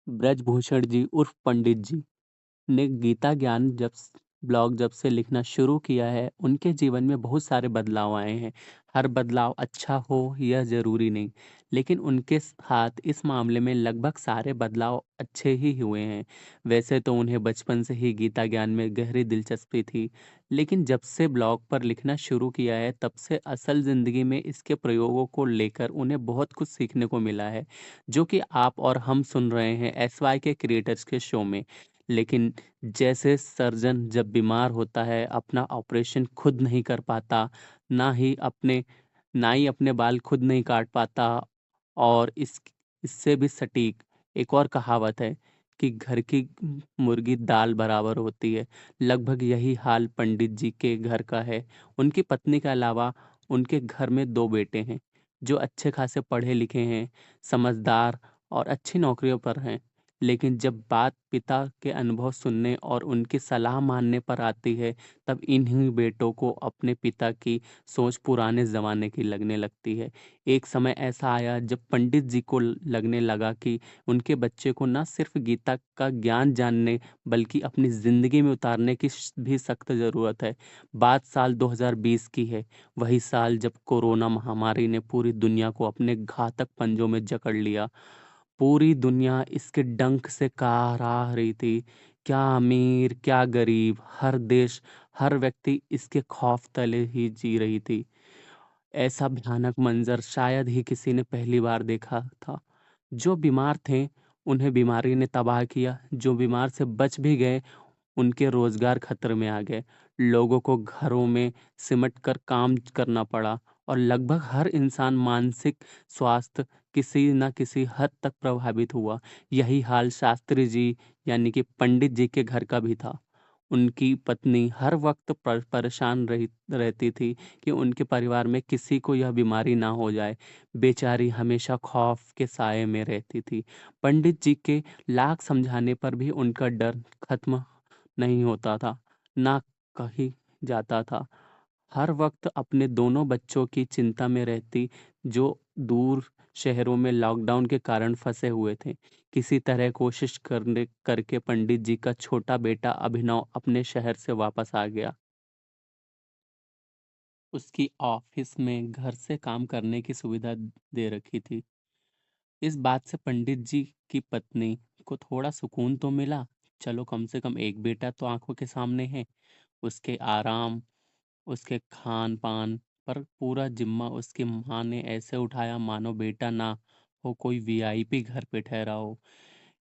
ब्रजभूषण जी उर्फ पंडित जी ने गीता ज्ञान ब्लॉग जब से लिखना शुरू किया है, उनके जीवन में बहुत सारे बदलाव आए हैं। हर बदलाव अच्छा हो यह ज़रूरी नहीं, लेकिन उनके साथ इस मामले में लगभग सारे बदलाव अच्छे ही हुए हैं। वैसे तो उन्हें बचपन से ही गीता ज्ञान में गहरी दिलचस्पी थी, लेकिन जब से ब्लॉग पर लिखना शुरू किया है, तब से असल ज़िंदगी में इसके प्रयोगों को लेकर उन्हें बहुत कुछ सीखने को मिला है, जो कि आप और हम सुन रहे हैं एसवाई के क्रिएटर्स के शो में। लेकिन जैसे सर्जन जब बीमार होता है, अपना ऑपरेशन खुद नहीं कर पाता, ना ही अपने ना ही अपने बाल खुद नहीं काट पाता, और इससे भी सटीक एक और कहावत है कि घर की मुर्गी दाल बराबर होती है। लगभग यही हाल पंडित जी के घर का है। उनकी पत्नी के अलावा उनके घर में 2 बेटे हैं, जो अच्छे खासे पढ़े लिखे हैं, समझदार और अच्छी नौकरियों पर हैं। लेकिन जब बात पिता के अनुभव सुनने और उनकी सलाह मानने पर आती है, तब इन्हीं बेटों को अपने पिता की सोच पुराने ज़माने की लगने लगती है। एक समय ऐसा आया जब पंडित जी को लगने लगा कि उनके बच्चे को न सिर्फ गीता का ज्ञान जानने, बल्कि अपनी ज़िंदगी में उतारने की भी सख्त ज़रूरत है। बात साल 2020 की है, वही साल जब कोरोना महामारी ने पूरी दुनिया को अपने घातक पंजों में जकड़ लिया। पूरी दुनिया इसके डंक से कराह रही थी। क्या अमीर, क्या गरीब, हर देश, हर व्यक्ति इसके खौफ तले ही जी रही थी। ऐसा भयानक मंजर शायद ही किसी ने पहली बार देखा था। जो बीमार थे, उन्हें बीमारी ने तबाह किया। जो बीमार से बच भी गए, उनके रोजगार खतरे में आ गए। लोगों को घरों में सिमट कर काम करना पड़ा, और लगभग हर इंसान मानसिक स्वास्थ्य किसी न किसी हद तक प्रभावित हुआ। यही हाल शास्त्री जी यानी कि पंडित जी के घर का भी था। उनकी पत्नी हर वक्त परेशान रहती थी कि उनके परिवार में किसी को यह बीमारी ना हो जाए। बेचारी हमेशा खौफ के साए में रहती थी। पंडित जी के लाख समझाने पर भी उनका डर खत्म नहीं होता था, ना कहीं जाता था। हर वक्त अपने दोनों बच्चों की चिंता में रहती, जो दूर शहरों में लॉकडाउन के कारण फंसे हुए थे। किसी तरह कोशिश करने करके पंडित जी का छोटा बेटा अभिनव अपने शहर से वापस आ गया। उसकी ऑफिस में घर से काम करने की सुविधा दे रखी थी। इस बात से पंडित जी की पत्नी को थोड़ा सुकून तो मिला। चलो, कम से कम एक बेटा तो आंखों के सामने है। उसके आराम, उसके खान-पान पर पूरा ज़िम्मा उसकी माँ ने ऐसे उठाया मानो बेटा ना हो कोई वीआईपी घर पे ठहरा हो।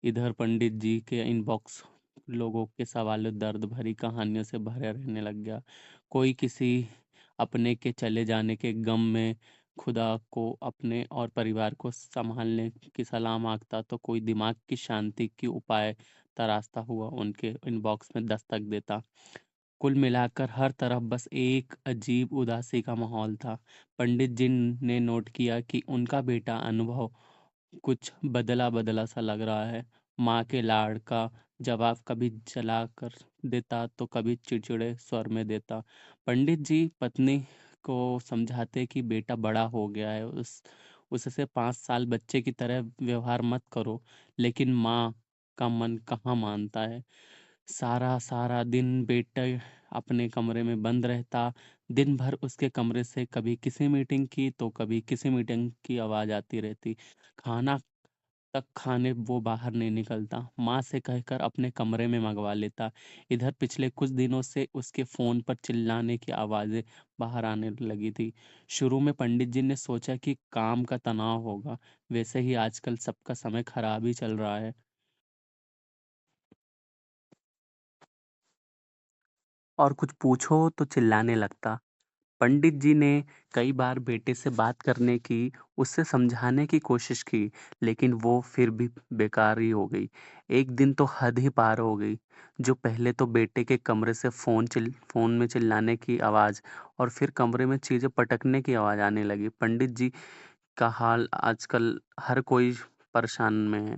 इधर पंडित जी के इनबॉक्स लोगों के सवालों, दर्द भरी कहानियों से भरे रहने लग गया। कोई किसी अपने के चले जाने के गम में खुदा को अपने और परिवार को संभालने की सलाह मांगता, तो कोई दिमाग की शांति की उपाय तराशता हुआ उनके इनबॉक्स में दस्तक देता। कुल मिलाकर हर तरफ बस एक अजीब उदासी का माहौल था। पंडित जी ने नोट किया कि उनका बेटा अनुभव कुछ बदला बदला सा लग रहा है। माँ के लाड़ का जवाब कभी जला कर देता, तो कभी चिड़चिड़े स्वर में देता। पंडित जी पत्नी को समझाते कि बेटा बड़ा हो गया है, उससे 5 साल बच्चे की तरह व्यवहार मत करो। लेकिन माँ का मन कहाँ मानता है। सारा सारा दिन बेटा अपने कमरे में बंद रहता। दिन भर उसके कमरे से कभी किसी मीटिंग की तो कभी किसी मीटिंग की आवाज़ आती रहती। खाना तक खाने वो बाहर नहीं निकलता, माँ से कहकर अपने कमरे में मंगवा लेता। इधर पिछले कुछ दिनों से उसके फ़ोन पर चिल्लाने की आवाज़ें बाहर आने लगी थी। शुरू में पंडित जी ने सोचा कि काम का तनाव होगा, वैसे ही आजकल सबका समय खराब ही चल रहा है। और कुछ पूछो तो चिल्लाने लगता। पंडित जी ने कई बार बेटे से बात करने की, उससे समझाने की कोशिश की, लेकिन वो फिर भी बेकार ही हो गई। एक दिन तो हद ही पार हो गई। जो पहले तो बेटे के कमरे से फ़ोन में चिल्लाने की आवाज़, और फिर कमरे में चीज़ें पटकने की आवाज़ आने लगी। पंडित जी का हाल आजकल हर कोई परेशान में है।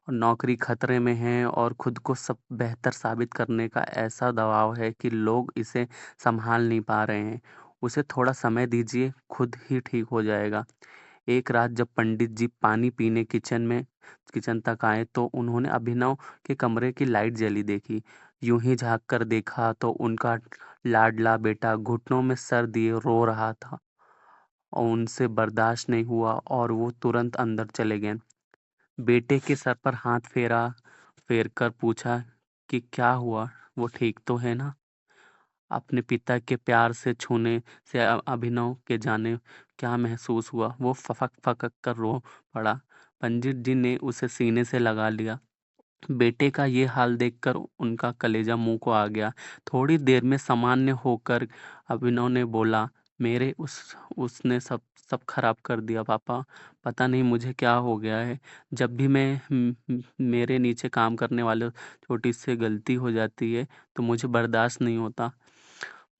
और नौकरी खतरे में है, और खुद को सब बेहतर साबित करने का ऐसा दबाव है कि लोग इसे संभाल नहीं पा रहे हैं। उसे थोड़ा समय दीजिए, खुद ही ठीक हो जाएगा। एक रात जब पंडित जी पानी पीने किचन तक आए तो उन्होंने अभिनव के कमरे की लाइट जली देखी। यूं ही झांक कर देखा तो उनका लाडला बेटा घुटनों में सर दिए रो रहा था और उनसे बर्दाश्त नहीं हुआ और वो तुरंत अंदर चले गए। बेटे के सर पर हाथ फेर कर पूछा कि क्या हुआ, वो ठीक तो है ना? अपने पिता के प्यार से छूने से अभिनव के जाने क्या महसूस हुआ। वो फफक फकक कर रो पड़ा। पंडित जी ने उसे सीने से लगा लिया। बेटे का ये हाल देखकर उनका कलेजा मुंह को आ गया। थोड़ी देर में सामान्य होकर अभिनव ने बोला, मेरे उसने सब सब खराब कर दिया पापा। पता नहीं मुझे क्या हो गया है। जब भी मेरे नीचे काम करने वाले छोटी सी गलती हो जाती है तो मुझे बर्दाश्त नहीं होता।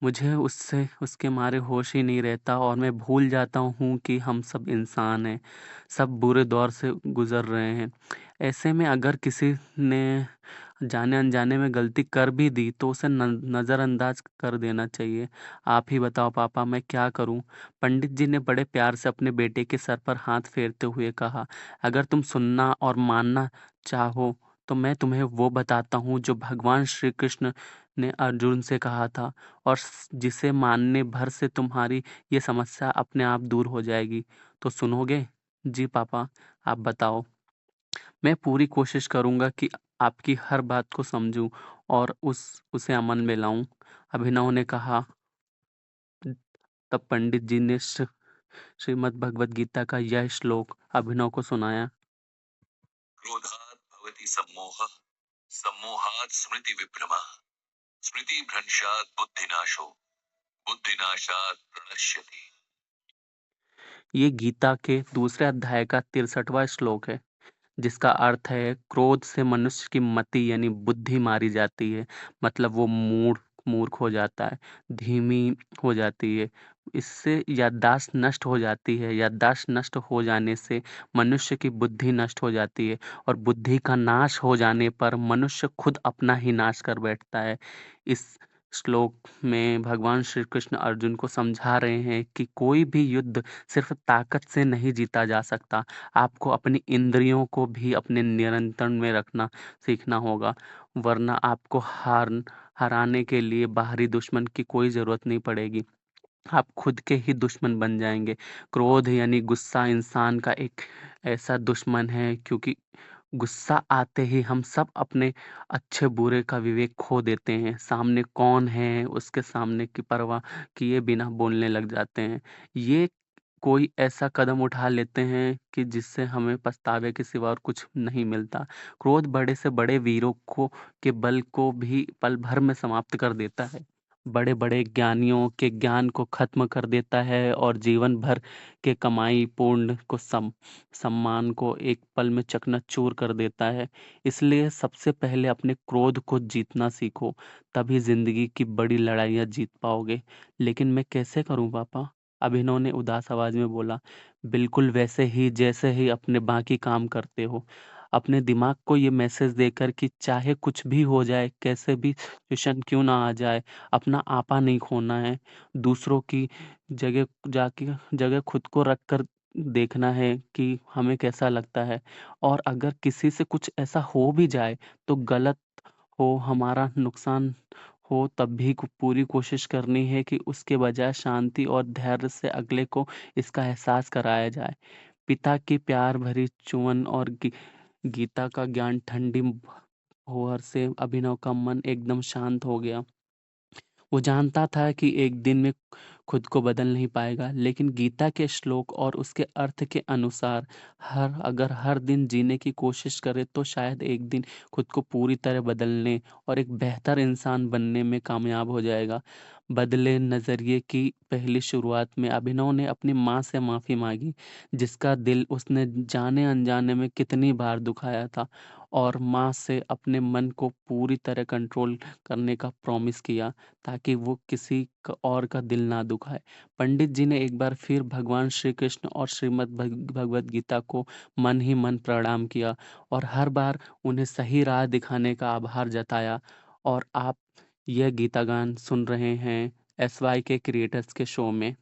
मुझे उसके मारे होश ही नहीं रहता और मैं भूल जाता हूँ कि हम सब इंसान हैं, सब बुरे दौर से गुजर रहे हैं। ऐसे में अगर किसी ने जाने अनजाने में गलती कर भी दी तो उसे नज़रअंदाज कर देना चाहिए। आप ही बताओ पापा, मैं क्या करूं? पंडित जी ने बड़े प्यार से अपने बेटे के सर पर हाथ फेरते हुए कहा, अगर तुम सुनना और मानना चाहो तो मैं तुम्हें वो बताता हूँ जो भगवान श्री कृष्ण ने अर्जुन से कहा था और जिसे मानने भर से तुम्हारी ये समस्या अपने आप दूर हो जाएगी। तो सुनोगे? जी पापा, आप बताओ। मैं पूरी कोशिश करूंगा कि आपकी हर बात को समझूं और उसे अमल में लाऊं। अभिनव ने कहा। तब पंडित जी ने श्रीमद् भगवत गीता का यह श्लोक अभिनव को सुनाया। क्रोधात् भवति सम्मोहः, सम्मोहात् स्मृति विभ्रमः, स्मृति भ्रंशात् बुद्धिनाशो, बुद्धिनाशात् प्रणश्यति। ये गीता के दूसरे अध्याय का 63वां श्लोक है, जिसका अर्थ है क्रोध से मनुष्य की मति यानी बुद्धि मारी जाती है। मतलब वो मूर्ख हो जाता है, धीमी हो जाती है। इससे याददाश्त नष्ट हो जाती है। याददाश्त नष्ट हो जाने से मनुष्य की बुद्धि नष्ट हो जाती है और बुद्धि का नाश हो जाने पर मनुष्य खुद अपना ही नाश कर बैठता है। इस श्लोक में भगवान श्री कृष्ण अर्जुन को समझा रहे हैं कि कोई भी युद्ध सिर्फ ताकत से नहीं जीता जा सकता। आपको अपनी इंद्रियों को भी अपने नियंत्रण में रखना सीखना होगा, वरना आपको हराने के लिए बाहरी दुश्मन की कोई ज़रूरत नहीं पड़ेगी। आप खुद के ही दुश्मन बन जाएँगे। क्रोध यानी गुस्सा इंसान का एक ऐसा दुश्मन है, क्योंकि गुस्सा आते ही हम सब अपने अच्छे-बुरे का विवेक खो देते हैं। सामने कौन है, उसके सामने की परवाह किए बिना बोलने लग जाते हैं। ये कोई ऐसा कदम उठा लेते हैं कि जिससे हमें पछतावे के सिवा और कुछ नहीं मिलता। क्रोध बड़े से बड़े वीरों के बल को भी पल भर में समाप्त कर देता है। बड़े-बड़े ज्ञानियों के ज्ञान को खत्म कर देता है और जीवन भर के कमाई पूर्ण को सम्मान को एक पल में चकनाचूर कर देता है। इसलिए सबसे पहले अपने क्रोध को जीतना सीखो, तभी ज़िंदगी की बड़ी लड़ाइयाँ जीत पाओगे। लेकिन मैं कैसे करूँ पापा? अभिनव ने उदास आवाज़ में बोला। बिल्कुल वैसे ही जैसे ही अपने बाकी काम करते हो। अपने दिमाग को ये मैसेज देकर कि चाहे कुछ भी हो जाए, कैसे भी सिचुएशन क्यों ना आ जाए, अपना आपा नहीं खोना है। दूसरों की जगह खुद को रख कर देखना है कि हमें कैसा लगता है। और अगर किसी से कुछ ऐसा हो भी जाए तो गलत हो, हमारा नुकसान हो, तब भी पूरी कोशिश करनी है कि उसके बजाय शांति और धैर्य से अगले को इसका एहसास कराया जाए। पिता की प्यार भरी चुवन और गीता का ज्ञान ठंडी होर से अभिनव का मन एकदम शांत हो गया। वो जानता था कि एक दिन में खुद को बदल नहीं पाएगा, लेकिन गीता के श्लोक और उसके अर्थ के अनुसार अगर हर दिन जीने की कोशिश करे तो शायद एक दिन खुद को पूरी तरह बदलने और एक बेहतर इंसान बनने में कामयाब हो जाएगा। बदले नज़रिए की पहली शुरुआत में अभिनव ने अपनी माँ से माफ़ी मांगी, जिसका दिल उसने जाने अनजाने में कितनी बार दुखाया था, और माँ से अपने मन को पूरी तरह कंट्रोल करने का प्रॉमिस किया, ताकि वो किसी और का दिल ना दुखाए। पंडित जी ने एक बार फिर भगवान श्री कृष्ण और श्रीमद् भगवत गीता को मन ही मन प्रणाम किया और हर बार उन्हें सही राह दिखाने का आभार जताया। और आप यह गीता गान सुन रहे हैं SY के क्रिएटर्स के शो में।